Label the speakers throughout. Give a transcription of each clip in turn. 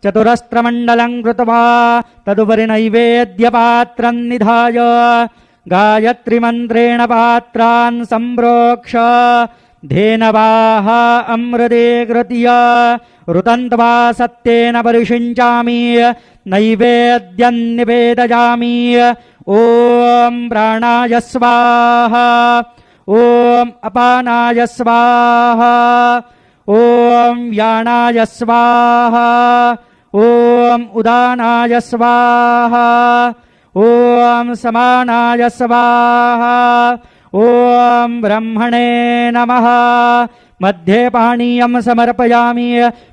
Speaker 1: चतुरस्त्रमण्डलं कृत्वा तदुपरि नैवेद्यपात्रं निधाय गायत्रीमन्त्रेण पात्रान् सम्प्रोक्ष धेनवाः अमृतेकृत्य ऋतन्त्वा सत्येन परिषिञ्चामि नैवेद्यं निवेदयामि। ॐ प्राणाय स्वाहा ॐ अपानाय स्वाहा ॐ व्यानाय स्वाहा ॐ उदानाय स्वाहा ॐ समानाय स्वाहा ॐ ब्रह्मणे नमः। मध्ये पानीयं समर्पयामि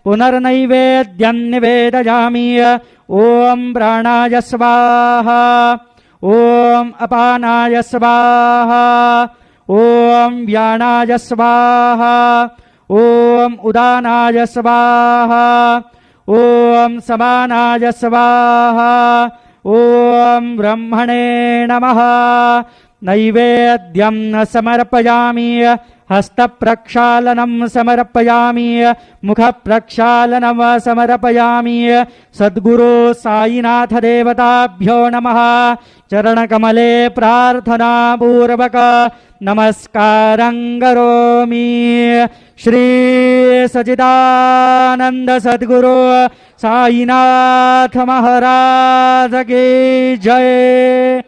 Speaker 1: पुनर्नैवेद्यं निवेदयामि। ॐ प्राणाय स्वाहा ॐ अपानाय स्वाहा ॐ व्यानाय स्वाहा ॐ उदानाय स्वाहा ॐ समानाय स्वाहा ॐ ब्रह्मणे नमः। नैवेद्यं समर्पयामि हस्तप्रक्षालनं समर्पयामि मुखप्रक्षालनं समर्पयामि। सद्गुरु साईनाथ देवताभ्यो नमः। चरणकमले प्रार्थनापूर्वक नमस्कारं करोमि। श्री सच्चिदानंद सद्गुरु साईनाथ महाराज की जय।